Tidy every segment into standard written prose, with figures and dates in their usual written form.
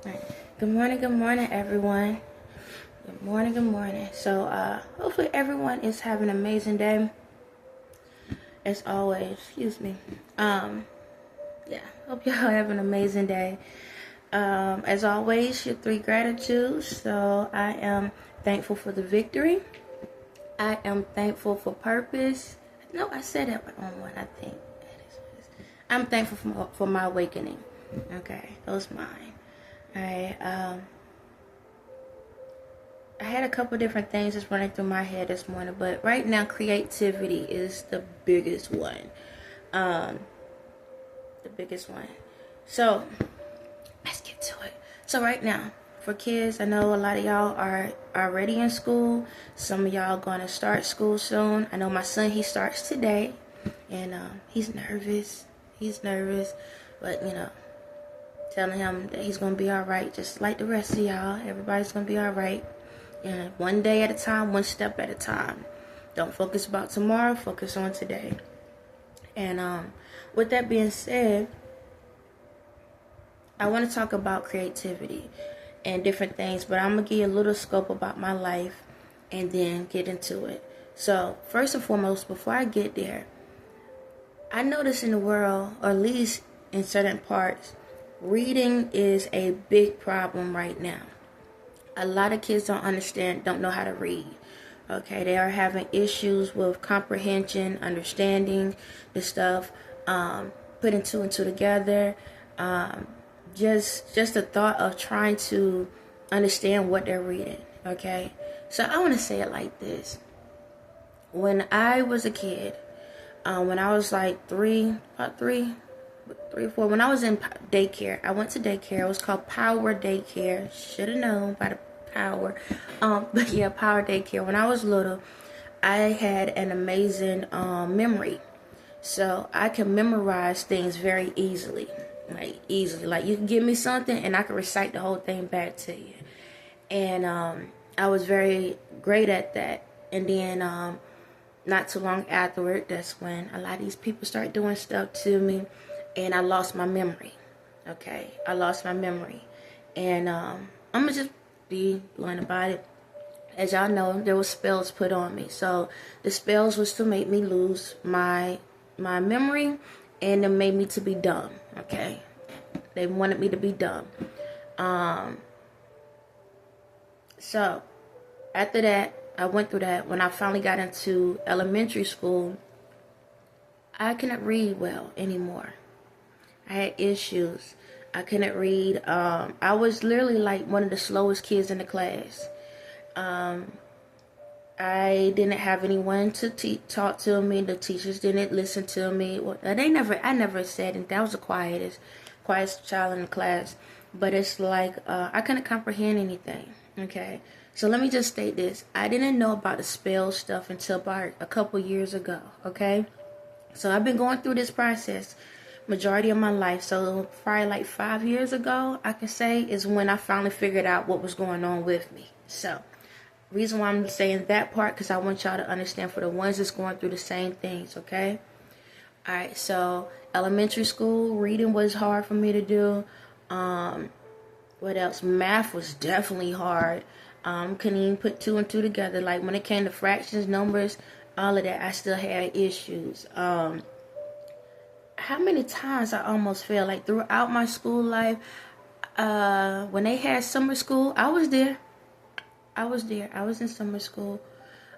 Right. Good morning, everyone. Good morning. So, hopefully everyone is having an amazing day. As always, excuse me. Hope y'all have an amazing day. As always, your 3 gratitudes. So, I am thankful for the victory. I am thankful for purpose. No, I said that on one, I think. I'm thankful for my awakening. Okay, those mine. Alright, I had a couple different things just running through my head this morning, but right now creativity is the biggest one. So, let's get to it. So right now, for kids, I know a lot of y'all are already in school. Some of y'all going to start school soon. I know my son, he starts today, and he's nervous, but telling him that he's going to be all right, just like the rest of y'all. Everybody's going to be all right. And one day at a time, one step at a time. Don't focus about tomorrow, focus on today. And with that being said, I want to talk about creativity and different things, but I'm going to give you a little scope about my life and then get into it. So first and foremost, before I get there, I notice in the world, or at least in certain parts, reading is a big problem right now. A lot of kids don't know how to read. Okay, they are having issues with comprehension, understanding the stuff, putting 2 and 2 together. Just the thought of trying to understand what they're reading. Okay, so I want to say it like this. When I was a kid, when I was like 3 or 4, when I was in daycare, I went to daycare. It was called Power Daycare. Should have known by the power. But yeah, Power Daycare. When I was little, I had an amazing memory. So I can memorize things very easily. Like you can give me something and I can recite the whole thing back to you. And I was very great at that. And then not too long afterward, that's when a lot of these people start doing stuff to me. And I lost my memory. Okay, I lost my memory. And I'm going to just be blunt about it. As y'all know, there was spells put on me. So the spells was to make me lose my memory, and it made me to be dumb. Okay, they wanted me to be dumb. So after that, I went through that. When I finally got into elementary school, I couldn't read well anymore. I had issues. I couldn't read. I was literally like one of the slowest kids in the class. I didn't have anyone to talk to me. The teachers didn't listen to me. I never said anything. I was the quietest child in the class. But it's like I couldn't comprehend anything. Okay, so let me just state this. I didn't know about the spell stuff until about a couple years ago. Okay, so I've been going through this process majority of my life. So probably like 5 years ago, I can say, is when I finally figured out what was going on with me. So reason why I'm saying that part, because I want y'all to understand for the ones that's going through the same things. Okay, all right. So elementary school reading was hard for me to do. What else? Math was definitely hard. Couldn't even put 2 and 2 together. Like when it came to fractions, numbers, all of that, I still had issues. How many times I almost failed, like throughout my school life. When they had summer school, I was there. I was in summer school.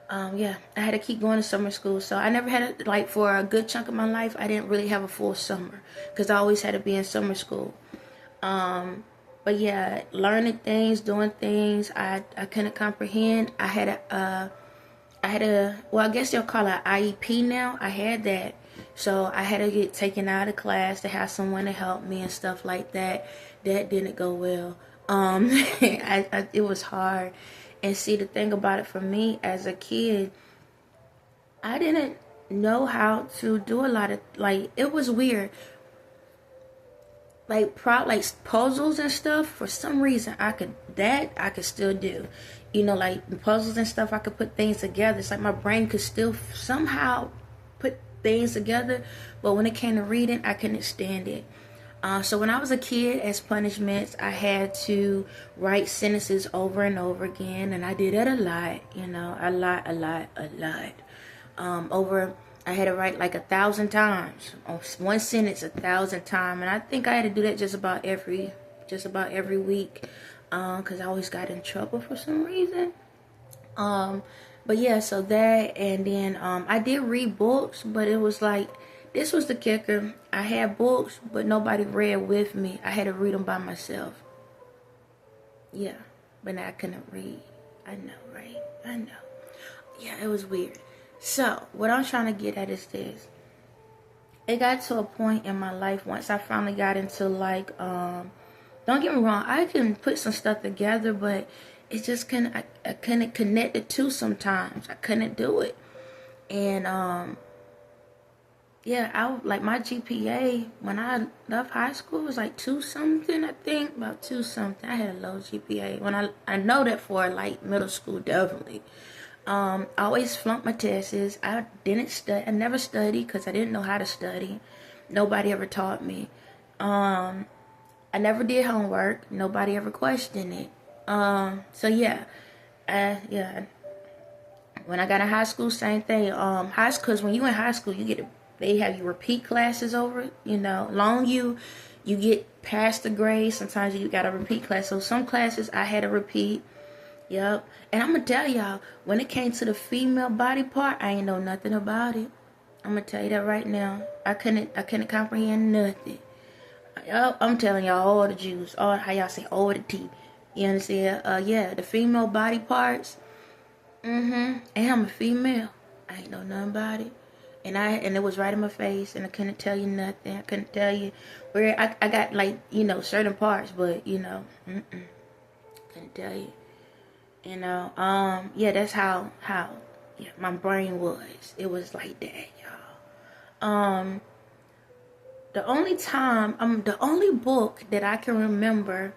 I had to keep going to summer school. So I never had it, like for a good chunk of my life, I didn't really have a full summer because I always had to be in summer school. But yeah, learning things, doing things, I couldn't comprehend. I had a, well, I guess they'll call it IEP now. I had that. So I had to get taken out of class to have someone to help me and stuff like that. That didn't go well. It was hard. And see, the thing about it for me as a kid, I didn't know how to do a lot of, like, it was weird. Like puzzles and stuff, for some reason I could still do. Like puzzles and stuff, I could put things together. It's like my brain could still somehow put things together, but when it came to reading, I couldn't stand it. So when I was a kid, as punishments, I had to write sentences over and over again, and I did that a lot, you know, a lot. I had to write like 1,000 times, one sentence 1,000 times, and I think I had to do that just about every week, because I always got in trouble for some reason. But yeah, so that, and then I did read books, but it was like, this was the kicker. I had books, but nobody read with me. I had to read them by myself. Yeah, but I couldn't read. I know, right? I know. Yeah, it was weird. So, what I'm trying to get at is this. It got to a point in my life once I finally got into like, don't get me wrong, I can put some stuff together, but it just couldn't, I couldn't connect the two sometimes. I couldn't do it. And, yeah, like my GPA when I left high school was like 2 something, I think, about 2 something. I had a low GPA when I know that for like middle school, definitely. I always flunked my tests. I didn't study. I never studied because I didn't know how to study. Nobody ever taught me. I never did homework. Nobody ever questioned it. So yeah, yeah. When I got in high school, same thing. High school, cause when you in high school, they have you repeat classes over it, you know. Long you get past the grade, sometimes you gotta repeat class. So some classes I had to repeat. Yep. And I'm gonna tell y'all, when it came to the female body part, I ain't know nothing about it. I'm gonna tell you that right now. I couldn't comprehend nothing. Yep, I'm telling y'all all the juice, all how y'all say all the tea. You understand? Yeah, the female body parts. And I'm a female. I ain't know nothing about it. And it was right in my face, and I couldn't tell you nothing. I couldn't tell you where I got, like, you know, certain parts, but, you know, couldn't tell you. You know, yeah, that's how yeah, my brain was. It was like that, y'all. The only book that I can remember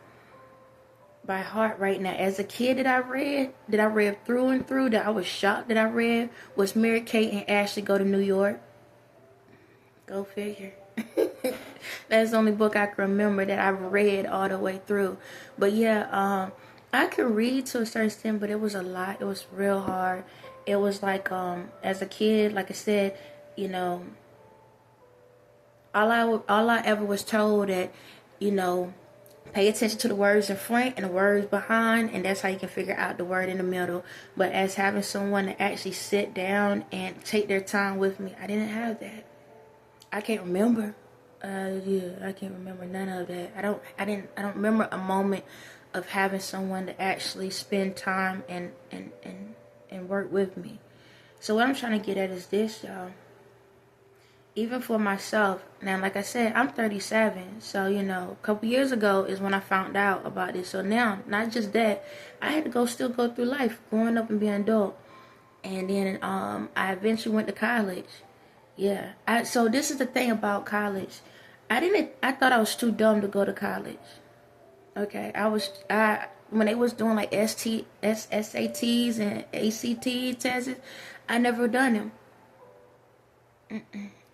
by heart right now as a kid that I read through and through, that I was shocked that I read, was Mary Kate and Ashley Go to New York. Go figure. That's the only book I can remember that I read all the way through. But yeah, I could read to a certain extent, but it was a lot. It was real hard. It was like, as a kid, like I said, you know, all I ever was told that, you know, pay attention to the words in front and the words behind, and that's how you can figure out the word in the middle. But as having someone to actually sit down and take their time with me, I didn't have that. I can't remember. Yeah, I can't remember none of that. I don't remember a moment of having someone to actually spend time and work with me. So what I'm trying to get at is this, y'all. Even for myself, now, like I said, I'm 37, so, you know, a couple years ago is when I found out about this. So now, not just that, I had to still go through life, growing up and being an adult. And then I eventually went to college. Yeah. So this is the thing about college. I thought I was too dumb to go to college. Okay. When they was doing like SATs and ACT tests, I never done them.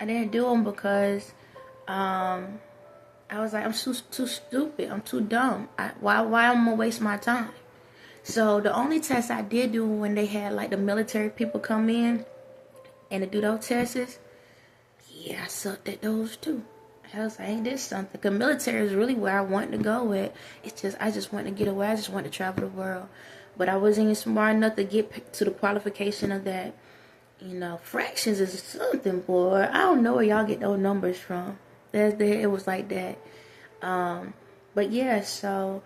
I didn't do them because I was like, I'm too stupid. I'm too dumb. Why I'm gonna waste my time? So the only test I did do when they had like the military people come in and to do those tests, yeah, I sucked at those too. I was like, ain't this something? Because military is really where I want to go with. It's just, I just want to get away. I just want to travel the world. But I wasn't even smart enough to get to the qualification of that. You know, fractions is something, boy. I don't know where y'all get those numbers from. It was like that. But yeah, so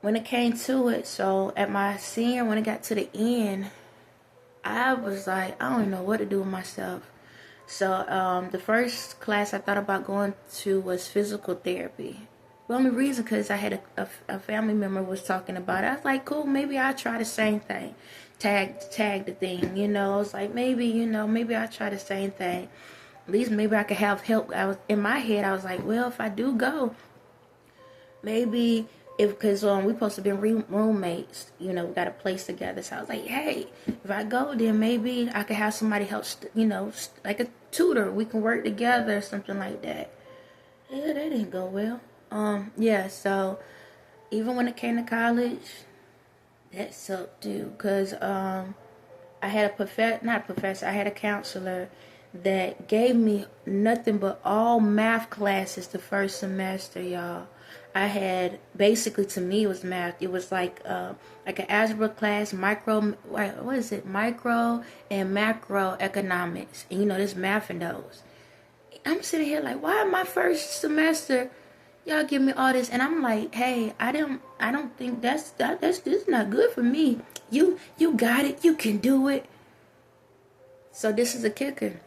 when it came to it, so at my senior, when it got to the end, I was like, I don't know what to do with myself. So the first class I thought about going to was physical therapy. The only reason because I had a family member was talking about it. I was like, cool, maybe I'll try the same thing. Tag the thing, you know. I was like, maybe I'll try the same thing. At least maybe I could have help. In my head, I was like, well, if I do go, maybe because we supposed to be roommates, you know, we got a place together. So I was like, hey, if I go, then maybe I could have somebody help, you know, like a tutor. We can work together or something like that. Yeah, that didn't go well. Yeah, so even when it came to college, that sucked too. Cause I had not a professor, I had a counselor that gave me nothing but all math classes the first semester, y'all. I had, basically, to me, it was math. It was like an algebra class, what is it? Micro and macro economics. And you know, there's math in those. I'm sitting here like, why my first semester y'all give me all this? And I'm like, hey, I don't think that's this is not good for me. You got it. You can do it. So this is a kicker.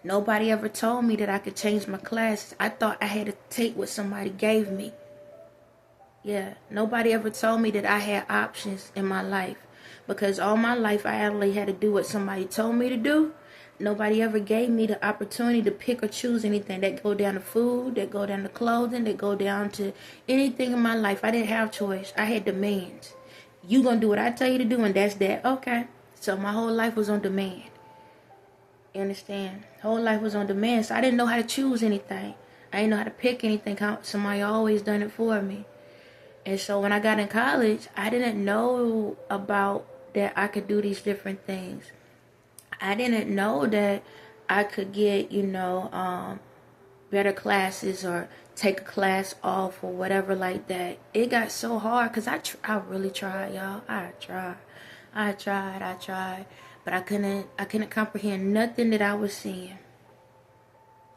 Nobody ever told me that I could change my classes. I thought I had to take what somebody gave me. Yeah, nobody ever told me that I had options in my life. Because all my life I only had to do what somebody told me to do. Nobody ever gave me the opportunity to pick or choose anything. That go down to food, that go down to clothing, that go down to anything in my life. I didn't have choice. I had demands. You gonna do what I tell you to do, and that's that. Okay. So my whole life was on demand. You understand? Whole life was on demand. So I didn't know how to choose anything. I didn't know how to pick anything. Somebody always done it for me. And so when I got in college, I didn't know about that I could do these different things. I didn't know that I could get, better classes or take a class off or whatever like that. It got so hard because I really tried, y'all. I tried. But I couldn't comprehend nothing that I was seeing.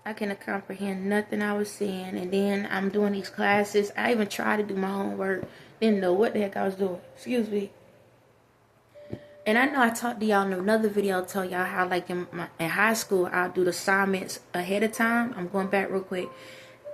I couldn't comprehend nothing I was seeing. And then I'm doing these classes. I even tried to do my homework. Didn't know what the heck I was doing. Excuse me. And I know I talked to y'all in another video. I'll tell y'all how, like, in high school, I'll do the assignments ahead of time. I'm going back real quick.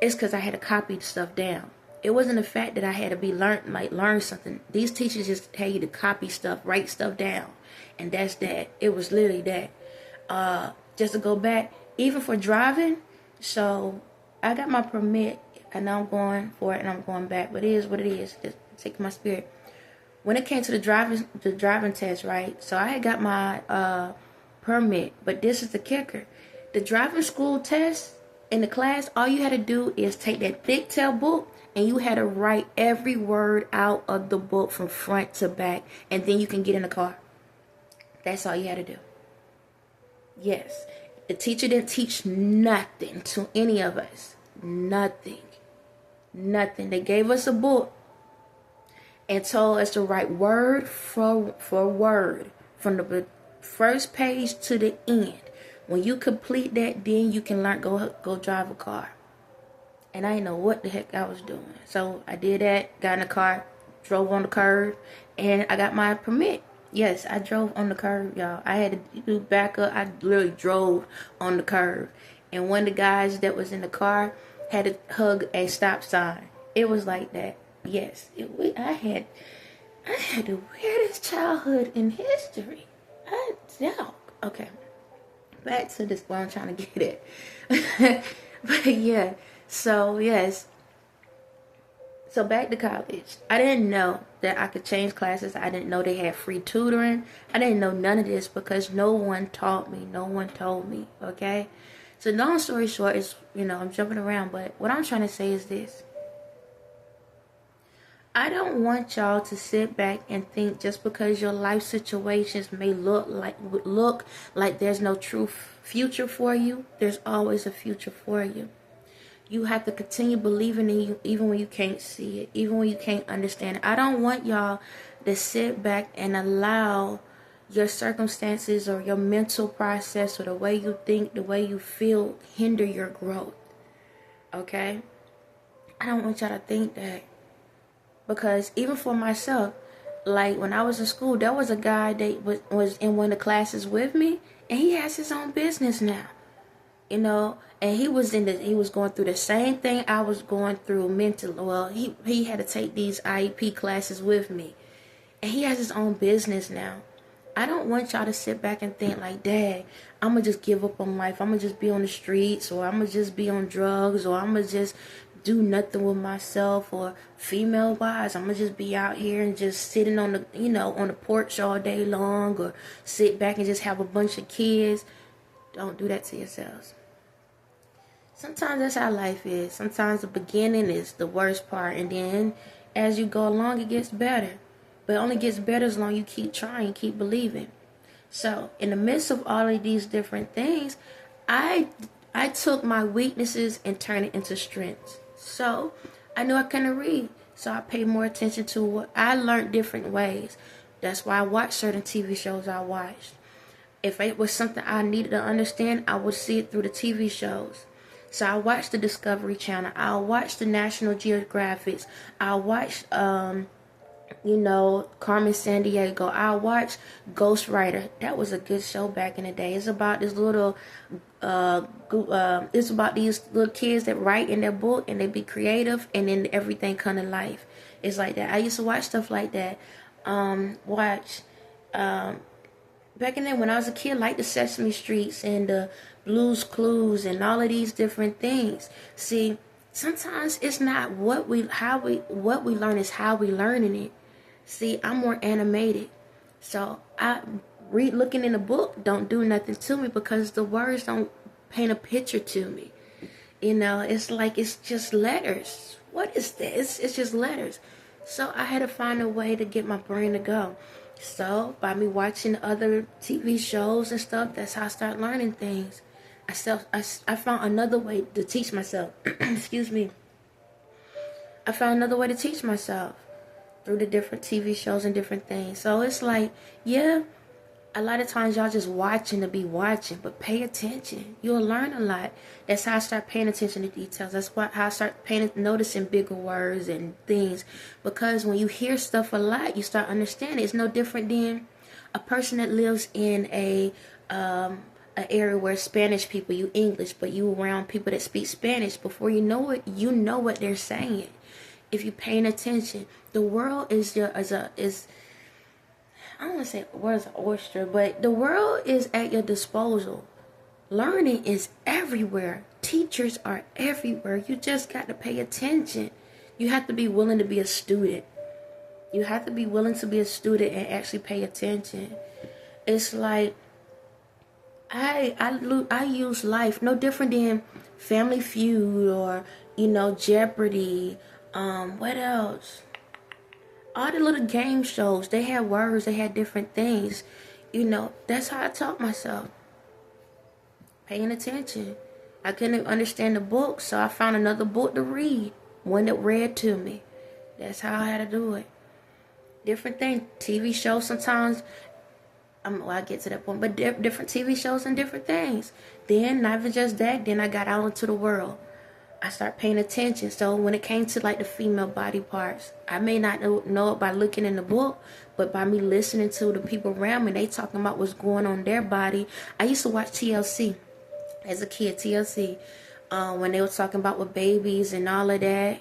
It's because I had to copy stuff down. It wasn't the fact that I had to learn something. These teachers just tell you to copy stuff, write stuff down. And that's that. It was literally that. Just to go back, even for driving. So I got my permit, and now I'm going for it, and I'm going back. But it is what it is. Just take my spirit. When it came to the driving test, right? So I had got my permit, but this is the kicker. The driving school test in the class, all you had to do is take that thick tail book, and you had to write every word out of the book from front to back, and then you can get in the car. That's all you had to do. Yes. The teacher didn't teach nothing to any of us. Nothing. They gave us a book and told us to write word for word from the first page to the end. When you complete that, then you can go drive a car. And I didn't know what the heck I was doing. So I did that, got in the car, drove on the curb, and I got my permit. Yes, I drove on the curb, y'all. I had to do backup. I literally drove on the curb. And one of the guys that was in the car had to hug a stop sign. It was like that. Yes, I had the weirdest childhood in history. Okay, back to this, what I'm trying to get at. But yeah, so yes. So back to college. I didn't know that I could change classes. I didn't know they had free tutoring. I didn't know none of this because no one taught me. No one told me, okay? So long story short is, I'm jumping around, but what I'm trying to say is this. I don't want y'all to sit back and think just because your life situations may look like there's no true future for you, there's always a future for you. You have to continue believing in you even when you can't see it, even when you can't understand it. I don't want y'all to sit back and allow your circumstances or your mental process or the way you think, the way you feel hinder your growth. Okay? I don't want y'all to think that. Because even for myself, like when I was in school, there was a guy that was in one of the classes with me, and he has his own business now. And he was going through the same thing I was going through mentally. Well, he had to take these IEP classes with me, and he has his own business now. I don't want y'all to sit back and think like, dang, I'm gonna just give up on life. I'm gonna just be on the streets, or I'm gonna just be on drugs, or I'm gonna just do nothing with myself, or female wise, I'm gonna just be out here and just sitting on the porch all day long, or sit back and just have a bunch of kids. Don't do that to yourselves. sometimes that's how life is. Sometimes the beginning is the worst part, and then as you go along, it gets better. But it only gets better as long as you keep trying, keep believing. So, in the midst of all of these different things, I took my weaknesses and turned it into strengths. So, I knew I couldn't read. So, I paid more attention to what I learned different ways. That's why I watched certain TV shows I watched. If it was something I needed to understand, I would see it through the TV shows. So I watched the Discovery Channel. I watched the National Geographics. I watched, Carmen Sandiego. I watched Ghost Rider. That was a good show back in the day. It's about this little, it's about these little kids that write in their book and they be creative and then everything come to life. It's like that. I used to watch stuff like that. Back in then when I was a kid, like the Sesame Streets and the Blue's Clues and all of these different things. See, sometimes it's not what we learn, is how we learning it. See, I'm more animated, so looking in the book don't do nothing to me because the words don't paint a picture to me. It's like it's just letters. What is this? It's just letters. So I had to find a way to get my brain to go. So, by me watching other TV shows and stuff, that's how I started learning things. I found another way to teach myself. Excuse me. I found another way to teach myself through the different TV shows and different things. So, it's like, yeah, a lot of times y'all just watching to be watching, but pay attention. You'll learn a lot. That's how I start paying attention to details. That's how I start noticing bigger words and things. Because when you hear stuff a lot, you start understanding. It's no different than a person that lives in an area where Spanish people, you English, but you around people that speak Spanish. Before you know it, you know what they're saying. If you're paying attention, the world is I don't want to say the word is an oyster, but the world is at your disposal. Learning is everywhere. Teachers are everywhere. You just got to pay attention. You have to be willing to be a student. You have to be willing to be a student and actually pay attention. It's like I use life no different than Family Feud or Jeopardy. What else? All the little game shows, they had words, they had different things. That's how I taught myself. Paying attention. I couldn't understand the book, so I found another book to read. One that read to me. That's how I had to do it. Different things. TV shows sometimes, I'll get to that point, but different TV shows and different things. Then, not even just that, then I got out into the world. I start paying attention. So when it came to like the female body parts, I may not know it by looking in the book, but by me listening to the people around me, they talking about what's going on in their body. I used to watch TLC as a kid, TLC, when they were talking about with babies and all of that.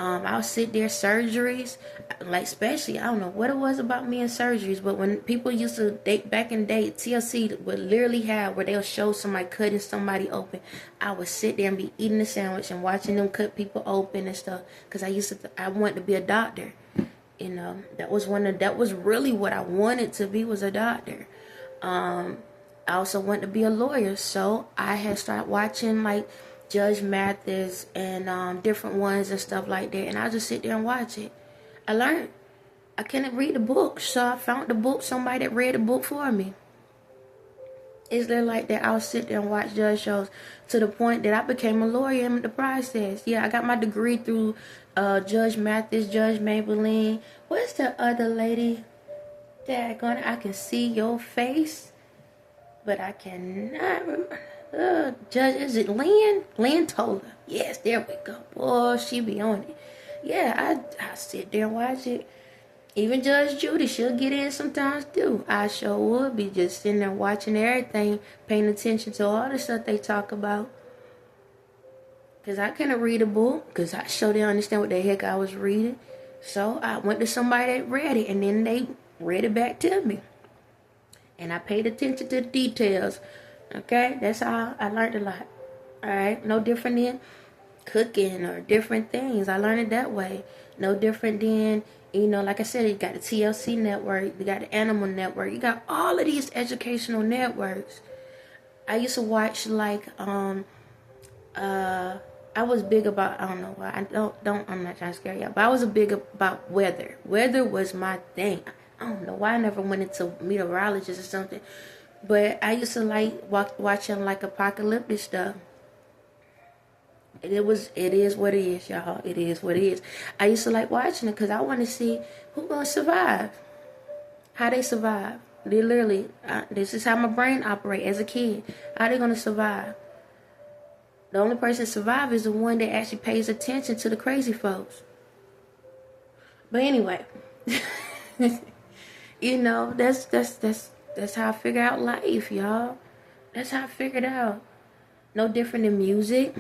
I would sit there, surgeries, like especially, I don't know what it was about me and surgeries, but when people used to date back in the day, TLC would literally have where they'll show somebody cutting somebody open. I would sit there and be eating a sandwich and watching them cut people open and stuff, because I wanted to be a doctor. That was really what I wanted to be, was a doctor. I also wanted to be a lawyer, so I had started watching like Judgement and different ones and stuff like that, and I just sit there and watch it. I learned. I couldn't read the book, so I found the book, somebody that read the book for me. It's there like that. I'll sit there and watch judge shows to the point that I became a lawyer in the process. Yeah, I got my degree through Judge Mathis, Judge Maybelline. What's the other lady? Daggone it, I can see your face, but I cannot remember. Judge, is it Lynn? Lynn Tola. Yes, there we go. Boy, she be on it. Yeah, I sit there and watch it. Even Judge Judy, she'll get in sometimes too. I sure would be just sitting there watching everything, paying attention to all the stuff they talk about. Because I couldn't read a book, because I sure didn't understand what the heck I was reading. So I went to somebody that read it, and then they read it back to me. And I paid attention to the details. Okay, that's how I learned a lot. Alright, no different than cooking or different things. I learned it that way. No different than, like I said, you got the TLC network, you got the Animal Network, you got all of these educational networks. I used to watch like I was big about, I don't know why, I'm not trying to scare y'all, but I was big about weather. Weather was my thing. I don't know why I never went into meteorologist or something, but I used to like watching like apocalyptic stuff. It is what it is, y'all. It is what it is. I used to like watching it because I want to see who gonna survive, how they survive. They literally, this is how my brain operate as a kid. How they gonna survive? The only person that survives is the one that actually pays attention to the crazy folks. But anyway, you know, that's how I figure out life, y'all. That's how I figured out. No different than music.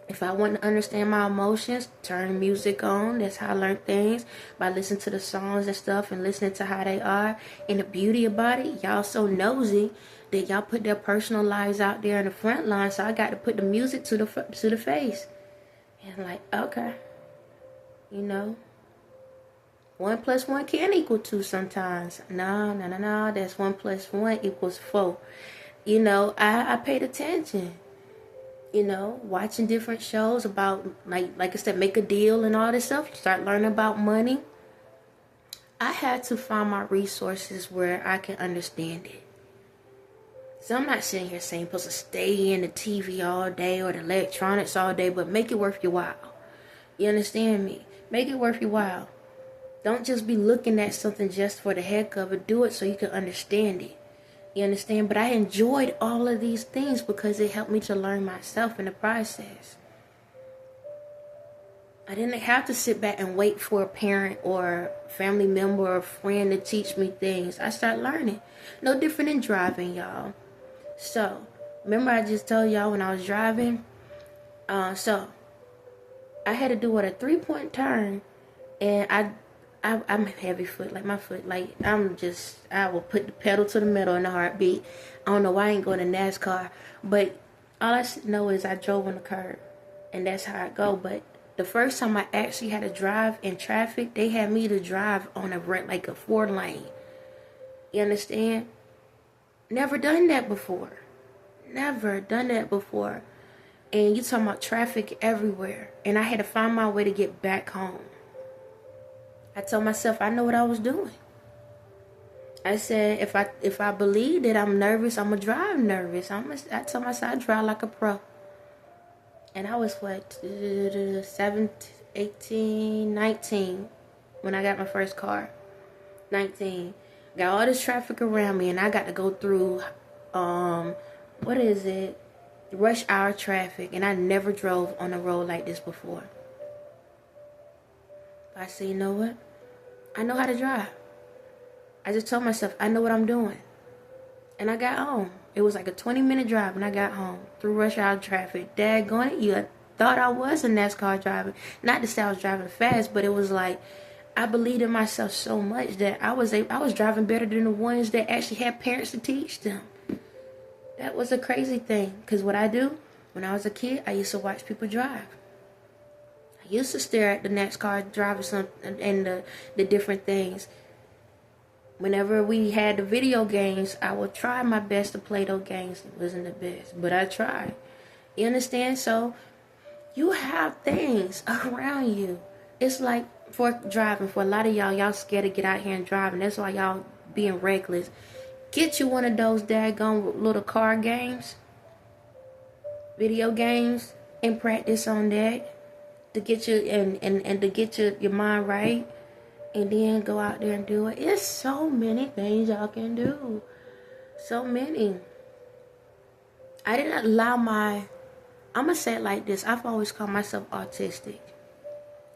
If I want to understand my emotions, turn music on. That's how I learn things, by listening to the songs and stuff and listening to how they are. And the beauty about it, y'all so nosy that y'all put their personal lives out there in the front line. So I got to put the music to the face. And I'm like, okay, you know, 1 + 1 can equal 2 sometimes. No. That's 1 + 1 = 4. You know, I paid attention. You know, watching different shows about, like I said, make a deal and all this stuff. You start learning about money. I had to find my resources where I can understand it. So I'm not sitting here saying you're supposed to stay in the TV all day or the electronics all day, but make it worth your while. You understand me? Make it worth your while. Don't just be looking at something just for the heck of it. Do it so you can understand it. You understand? But I enjoyed all of these things because it helped me to learn myself in the process. I didn't have to sit back and wait for a parent or family member or friend to teach me things. I started learning. No different than driving, y'all. So, remember I just told y'all when I was driving? So, I had to do a 3-point turn. And I'm heavy foot, like my foot, like I will put the pedal to the metal in a heartbeat. I don't know why I ain't going to NASCAR, but all I know is I drove on the curb, and that's how I go. But the first time I actually had to drive in traffic, they had me to drive on a 4-lane. You understand? Never done that before. Never done that before. And you talking about traffic everywhere, and I had to find my way to get back home. I told myself I know what I was doing. I said if I believe that I'm nervous, I'm gonna drive nervous. I told myself I drive like a pro. And I was 17, 18, 19 when I got my first car. 19. Got all this traffic around me, and I got to go through rush hour traffic, and I never drove on a road like this before. I said, you know what? I know how to drive. I just told myself, I know what I'm doing. And I got home. It was like a 20-minute drive, and I got home through rush hour traffic. Daggone it, you thought I was a NASCAR driver. Not to say I was driving fast, but it was like, I believed in myself so much that I was driving better than the ones that actually had parents to teach them. That was a crazy thing. Because what I do, when I was a kid, I used to watch people drive. I used to stare at the NASCAR drivers and the different things. Whenever we had the video games, I would try my best to play those games. It wasn't the best, but I tried. You understand? So, you have things around you. It's like for driving. For a lot of y'all scared to get out here and drive, and that's why y'all being reckless. Get you one of those daggone little car games, video games, and practice on that. To get you and to get your mind right, and then go out there and do it. It's so many things y'all can do. So many. I didn't allow I'm gonna say it like this. I've always called myself autistic.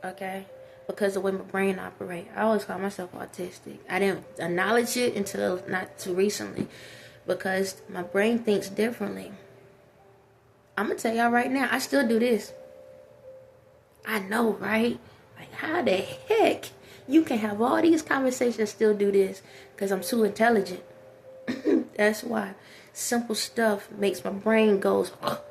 Okay? Because of the way my brain operates. I always call myself autistic. I didn't acknowledge it until not too recently. Because my brain thinks differently. I'm gonna tell y'all right now, I still do this. I know, right? Like, how the heck you can have all these conversations and still do this? Because I'm too intelligent. That's why. Simple stuff makes my brain goes, oh.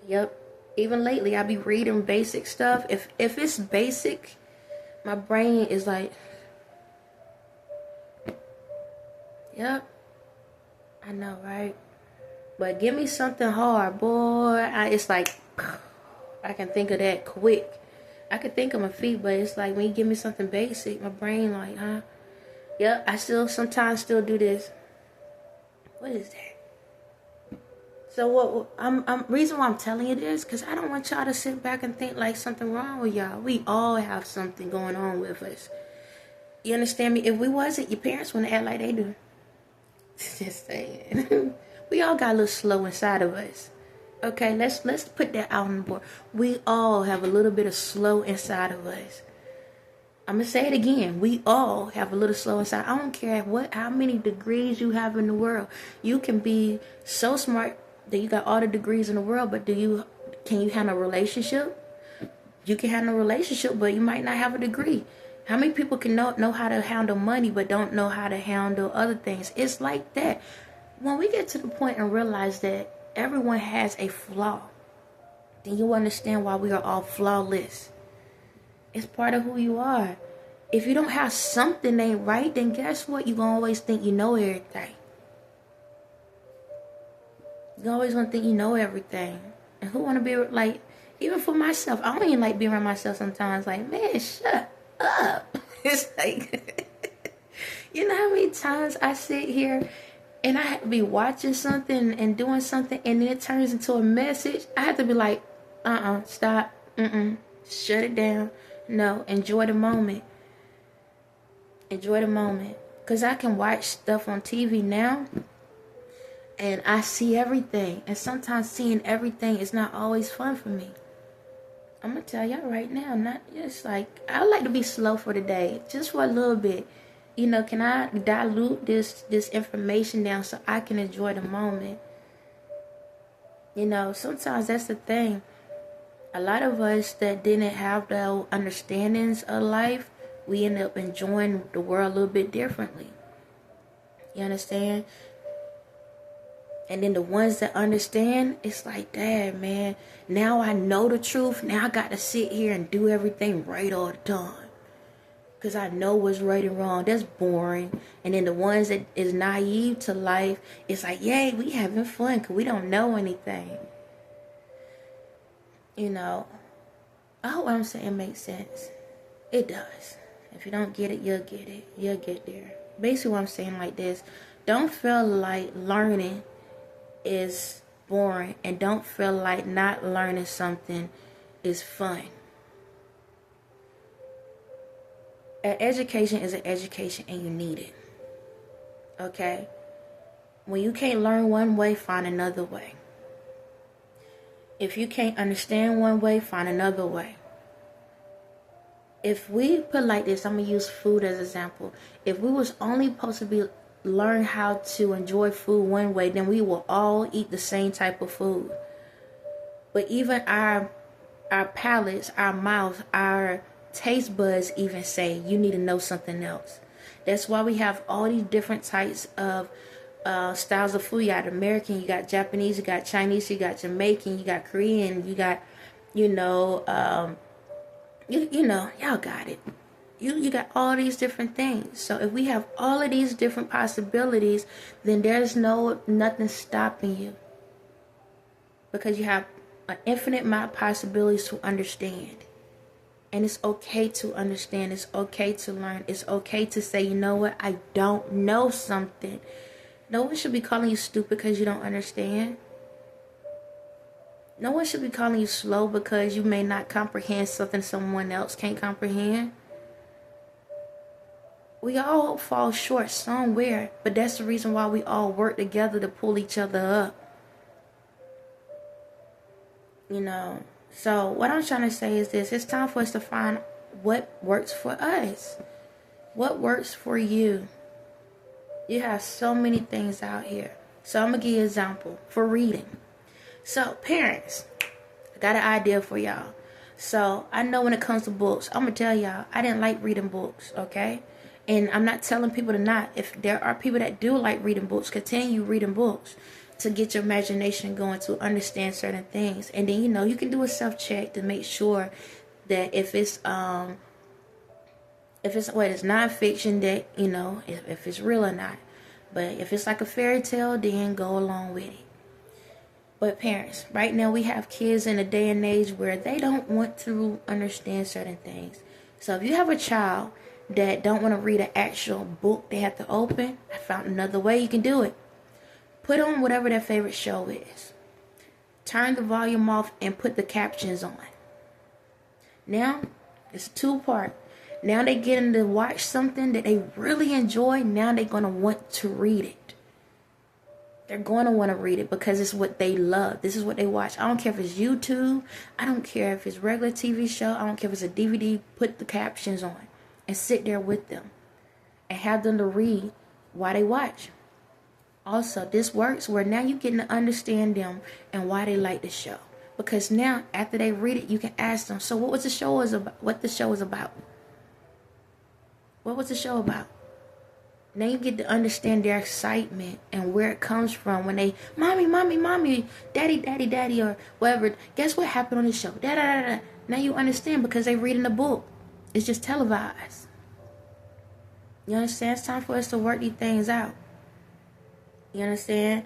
Yep. Even lately, I be reading basic stuff. If it's basic, my brain is like, yep. I know, right? But give me something hard, boy. It's like, I can think of that quick. I could think of my feet, but it's like when you give me something basic, my brain like, huh? Yep, I sometimes still do this. What is that? So what I'm reason why I'm telling you this, because I don't want y'all to sit back and think like something wrong with y'all. We all have something going on with us. You understand me? If we wasn't, your parents wouldn't act like they do. Just saying. We all got a little slow inside of us. Okay, let's put that out on the board. We all have a little bit of slow inside of us. I'm gonna say it again. We all have a little slow inside. I don't care how many degrees you have in the world. You can be so smart that you got all the degrees in the world, but can you handle a relationship? You can handle a relationship, but you might not have a degree. How many people can know how to handle money but don't know how to handle other things? It's like that. When we get to the point and realize that everyone has a flaw, then you understand why we are all flawless. It's part of who you are. If you don't have something that ain't right, then guess what? You're going to always think you know everything. You always want to think you know everything. And who want to be like, even for myself, I don't even like being around myself sometimes. Like, man, shut up. It's like, you know how many times I sit here and I have to be watching something and doing something, and then it turns into a message. I have to be like, stop, shut it down. No, enjoy the moment. Enjoy the moment. Because I can watch stuff on TV now, and I see everything. And sometimes seeing everything is not always fun for me. I'm going to tell y'all right now, it's like, I like to be slow for the day, just for a little bit. You know, can I dilute this information down so I can enjoy the moment? You know, sometimes that's the thing. A lot of us that didn't have the understandings of life, we end up enjoying the world a little bit differently. You understand? And then the ones that understand, it's like, dang, man, now I know the truth. Now I got to sit here and do everything right all the time. Because I know what's right and wrong. That's boring. And then the ones that is naive to life, it's like, yay, we having fun because we don't know anything. You know, I hope what I'm saying makes sense. It does. If you don't get it, you'll get it. You'll get there. Basically what I'm saying like this, don't feel like learning is boring, and don't feel like not learning something is fun. An education is an education, and you need it. Okay? When you can't learn one way, find another way. If you can't understand one way, find another way. If we put like this, I'm going to use food as an example. If we was only supposed to learn how to enjoy food one way, then we will all eat the same type of food. But even our palates, our mouth, our taste buds even say you need to know something else. That's why we have all these different types of styles of food. You got American, you got Japanese, you got Chinese, you got Jamaican, you got Korean, you got, you know, y'all got it. You got all these different things. So if we have all of these different possibilities, then there's nothing stopping you. Because you have an infinite amount of possibilities to understand. And it's okay to understand. It's okay to learn. It's okay to say, you know what? I don't know something. No one should be calling you stupid because you don't understand. No one should be calling you slow because you may not comprehend something someone else can't comprehend. We all fall short somewhere, but that's the reason why we all work together to pull each other up. You know, so what I'm trying to say is this. It's time for us to find what works for us. What works for you. You have so many things out here. So I'm going to give you an example for reading. So parents, I got an idea for y'all. So I know when it comes to books, I'm going to tell y'all, I didn't like reading books, okay? And I'm not telling people to not. If there are people that do like reading books, continue reading books to get your imagination going, to understand certain things. And then, you know, you can do a self-check to make sure that if it's non-fiction, that, you know, if it's real or not. But if it's like a fairy tale, then go along with it. But parents, right now we have kids in a day and age where they don't want to understand certain things. So if you have a child that don't want to read an actual book they have to open, I found another way you can do it. Put on whatever their favorite show is. Turn the volume off and put the captions on. Now, it's two-part. Now they getting to watch something that they really enjoy. Now they're going to want to read it. They're going to want to read it because it's what they love. This is what they watch. I don't care if it's YouTube. I don't care if it's regular TV show. I don't care if it's a DVD. Put the captions on and sit there with them and have them to read while they watch. Also, this works where now you're getting to understand them and why they like the show. Because now, after they read it, you can ask them, so what was the show about? What the show is about? What was the show about? Now you get to understand their excitement and where it comes from when they, mommy, mommy, mommy, daddy, daddy, daddy, or whatever. Guess what happened on the show? Da, da, da, da. Now you understand because they're reading the book. It's just televised. You understand? It's time for us to work these things out. You understand?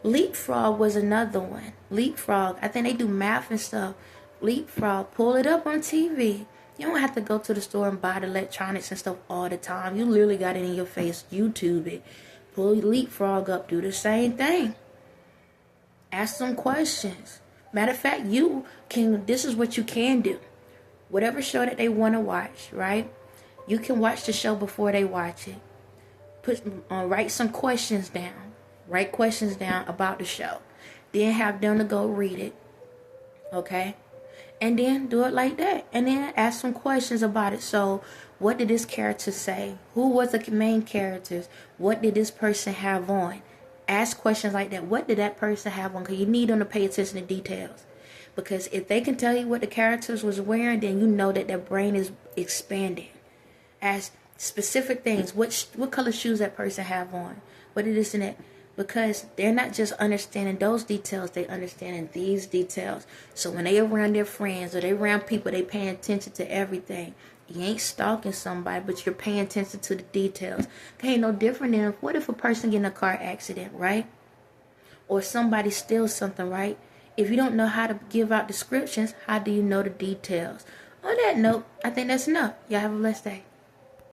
Leapfrog was another one. Leapfrog. I think they do math and stuff. Leapfrog. Pull it up on TV. You don't have to go to the store and buy the electronics and stuff all the time. You literally got it in your face. YouTube it. Pull Leapfrog up. Do the same thing. Ask some questions. Matter of fact, this is what you can do. Whatever show that they want to watch, right? You can watch the show before they watch it. Write some questions down. Write questions down about the show. Then have them to go read it. Okay? And then do it like that. And then ask some questions about it. So, what did this character say? Who was the main characters? What did this person have on? Ask questions like that. What did that person have on? Because you need them to pay attention to details. Because if they can tell you what the characters was wearing, then you know that their brain is expanding. Ask specific things. What color shoes that person have on? What did this and that? Because they're not just understanding those details, they understanding these details. So when they around their friends or they around people, they paying attention to everything. You ain't stalking somebody, but you're paying attention to the details. Okay, ain't no different than what if a person get in a car accident, right? Or somebody steals something, right? If you don't know how to give out descriptions, how do you know the details? On that note, I think that's enough. Y'all have a blessed day.